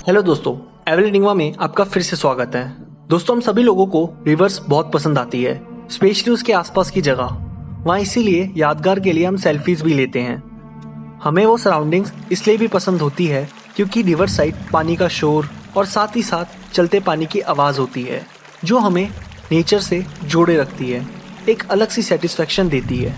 Hello दोस्तों, एवल enigma में आपका फिर से स्वागत है। दोस्तों, हम सभी लोगों को रिवर्स बहुत पसंद आती है, स्पेशली उसके आसपास की जगह। वहाँ इसीलिए यादगार के लिए हम सेल्फीज भी लेते हैं। हमें वो सराउंडिंग्स इसलिए भी पसंद होती है क्योंकि रिवर साइड पानी का शोर और साथ ही साथ चलते पानी की आवाज़ होती है जो हमें नेचर से जोड़े रखती है, एक अलग सी सेटिस्फेक्शन देती है।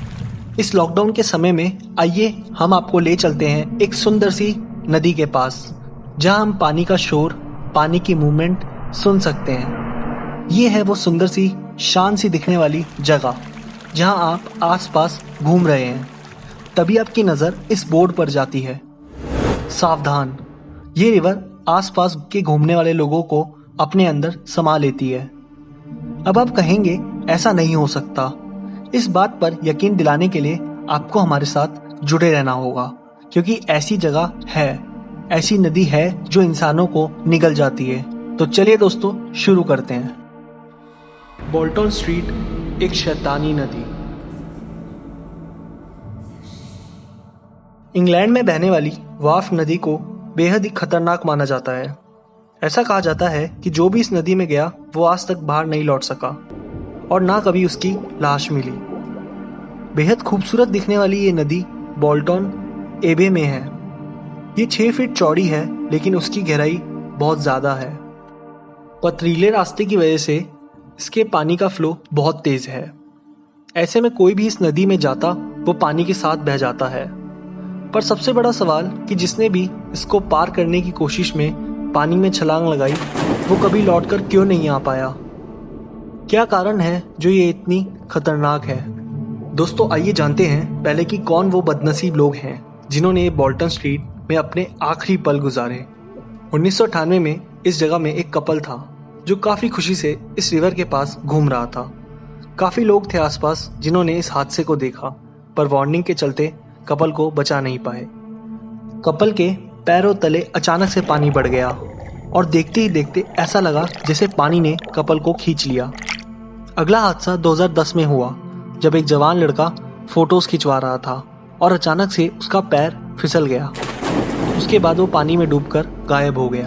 इस लॉकडाउन के समय में आइए हम आपको ले चलते हैं एक सुंदर सी नदी के पास, जहां हम पानी का शोर, पानी की मूवमेंट सुन सकते हैं। ये है वो सुंदर सी, शांत सी दिखने वाली जगह जहां आप आसपास घूम रहे हैं। तभी आपकी नज़र इस बोर्ड पर जाती है, सावधान। ये रिवर आसपास के घूमने वाले लोगों को अपने अंदर समा लेती है। अब आप कहेंगे ऐसा नहीं हो सकता। इस बात पर यकीन दिलाने के लिए आपको हमारे साथ जुड़े रहना होगा, क्योंकि ऐसी जगह है, ऐसी नदी है जो इंसानों को निगल जाती है। तो चलिए दोस्तों, शुरू करते हैं। बोल्टन स्ट्रीट, एक शैतानी नदी। इंग्लैंड में बहने वाली वाफ नदी को बेहद ही खतरनाक माना जाता है। ऐसा कहा जाता है कि जो भी इस नदी में गया वो आज तक बाहर नहीं लौट सका और ना कभी उसकी लाश मिली। बेहद खूबसूरत दिखने वाली ये नदी बोल्टन एबे में है। ये 6 फीट चौड़ी है, लेकिन उसकी गहराई बहुत ज़्यादा है। पथरीले रास्ते की वजह से इसके पानी का फ्लो बहुत तेज़ है। ऐसे में कोई भी इस नदी में जाता वो पानी के साथ बह जाता है। पर सबसे बड़ा सवाल कि जिसने भी इसको पार करने की कोशिश में पानी में छलांग लगाई वो कभी लौटकर क्यों नहीं आ पाया। क्या कारण है जो ये इतनी खतरनाक है? दोस्तों, आइए जानते हैं पहले कि कौन वो बदनसीब लोग हैं जिन्होंने ये बोल्टन स्ट्रीट में अपने आखिरी पल गुजारे। 1998 में इस जगह में एक कपल था जो काफ़ी खुशी से इस रिवर के पास घूम रहा था। काफ़ी लोग थे आसपास जिन्होंने इस हादसे को देखा, पर वार्निंग के चलते कपल को बचा नहीं पाए। कपल के पैरों तले अचानक से पानी बढ़ गया और देखते ही देखते ऐसा लगा जैसे पानी ने कपल को खींच लिया। अगला हादसा 2010 में हुआ, जब एक जवान लड़का फोटोज खिंचवा रहा था और अचानक से उसका पैर फिसल गया। उसके बाद वो पानी में डूबकर गायब हो गया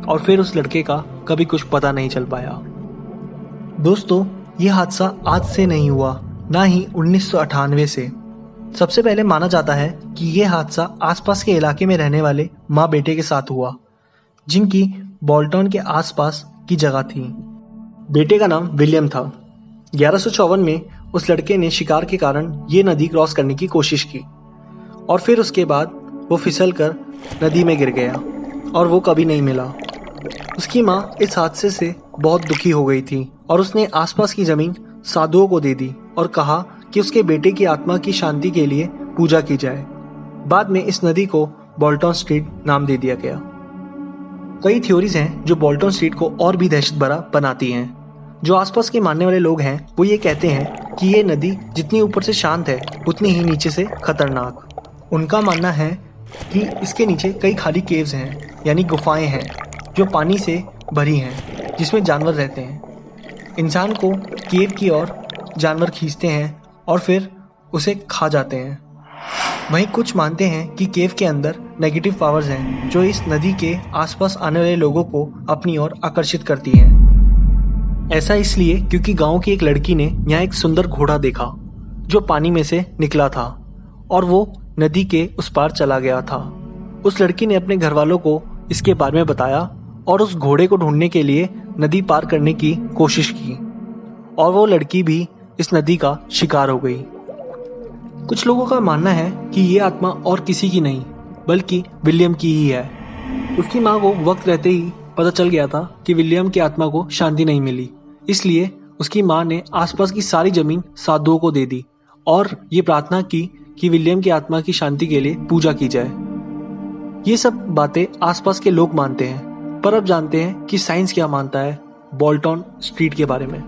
और फिर उस लड़के का कभी कुछ पता नहीं चल पाया। दोस्तों, ये हादसा आज से नहीं हुआ, ना ही 1998 से। सबसे पहले माना जाता है कि ये हादसा आसपास के इलाके में रहने वाले माँ बेटे के साथ हुआ, जिनकी बोल्टन के आसपास की जगह थी। बेटे का नाम विलियम था। 1154 में उस लड़के ने शिकार के कारण ये नदी क्रॉस करने की कोशिश की और फिर उसके बाद वो फिसल कर नदी में गिर गया और वो कभी नहीं मिला। उसकी माँ इस हादसे से बहुत दुखी हो गई थी और उसने आसपास की जमीन साधुओं को दे दी और कहा कि उसके बेटे की आत्मा की शांति के लिए पूजा की जाए। बाद में इस नदी को बोल्टन स्ट्रीट नाम दे दिया गया। कई थ्योरीज हैं जो बोल्टन स्ट्रीट को और भी दहशत भरा बनाती हैं। जो आसपास के मानने वाले लोग हैं वो ये कहते हैं कि ये नदी जितनी ऊपर से शांत है उतनी ही नीचे से खतरनाक। उनका मानना है कि इसके नीचे कई खाली केव्स हैं, यानी गुफाएं हैं जो पानी से भरी हैं, जिसमें जानवर रहते हैं। इंसान को केव की ओर जानवर खींचते हैं और फिर उसे खा जाते हैं। वहीं कुछ मानते हैं कि केव के अंदर नेगेटिव पावर्स हैं जो इस नदी के आसपास आने वाले लोगों को अपनी ओर आकर्षित करती हैं। ऐसा इसलिए क्योंकि गांव की एक लड़की ने यहाँ एक सुंदर घोड़ा देखा जो पानी में से निकला था और वो नदी के उस पार चला गया था। उस लड़की ने अपने घर वालों को इसके बारे में बताया और उस घोड़े को ढूंढने के लिए नदी पार करने की कोशिश की और वो लड़की भी इस नदी का शिकार हो गई। कुछ लोगों का मानना है कि ये आत्मा और किसी की नहीं बल्कि विलियम की ही है। उसकी माँ को वक्त रहते ही पता चल गया था कि विलियम की आत्मा को शांति नहीं मिली, इसलिए उसकी माँ ने आसपास की सारी जमीन साधुओं को दे दी और ये प्रार्थना की कि विलियम की आत्मा की शांति के लिए पूजा की जाए। ये सब बातें आसपास के लोग मानते हैं, पर अब जानते हैं कि साइंस क्या मानता है बोल्टन स्ट्रीट के बारे में।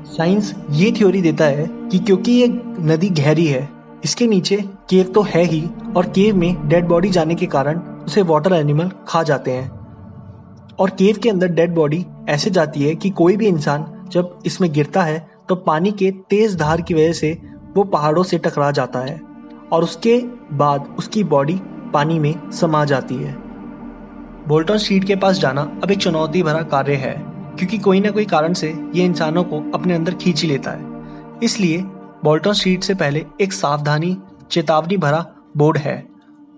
साइंस ये थ्योरी देता है कि क्योंकि ये नदी गहरी है, इसके नीचे केव तो है ही और केव में डेड बॉडी जाने के कारण उसे वाटर एनिमल खा जाते हैं और केव के अंदर डेड बॉडी ऐसे जाती है कि कोई भी इंसान जब इसमें गिरता है तो पानी के तेज धार की वजह से वो पहाड़ों से टकरा जाता है और उसके बाद उसकी बॉडी पानी में समा जाती है। बोल्टन स्ट्रीट के पास जाना अब एक चुनौती भरा कार्य है, क्योंकि कोई ना कोई कारण से ये इंसानों को अपने अंदर खींच ही लेता है। इसलिए बोल्टन स्ट्रीट से पहले एक सावधानी चेतावनी भरा बोर्ड है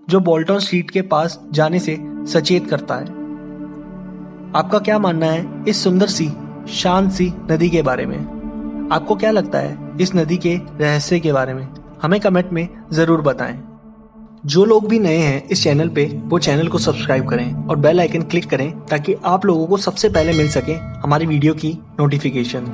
जो बोल्टन स्ट्रीट के पास जाने से सचेत करता है। आपका क्या मानना है इस सुंदर सी शांत सी नदी के बारे में? आपको क्या लगता है इस नदी के रहस्य के बारे में? हमें कमेंट में जरूर बताएं। जो लोग भी नए हैं इस चैनल पे वो चैनल को सब्सक्राइब करें और बेल आइकन क्लिक करें ताकि आप लोगों को सबसे पहले मिल सके हमारी वीडियो की नोटिफिकेशन।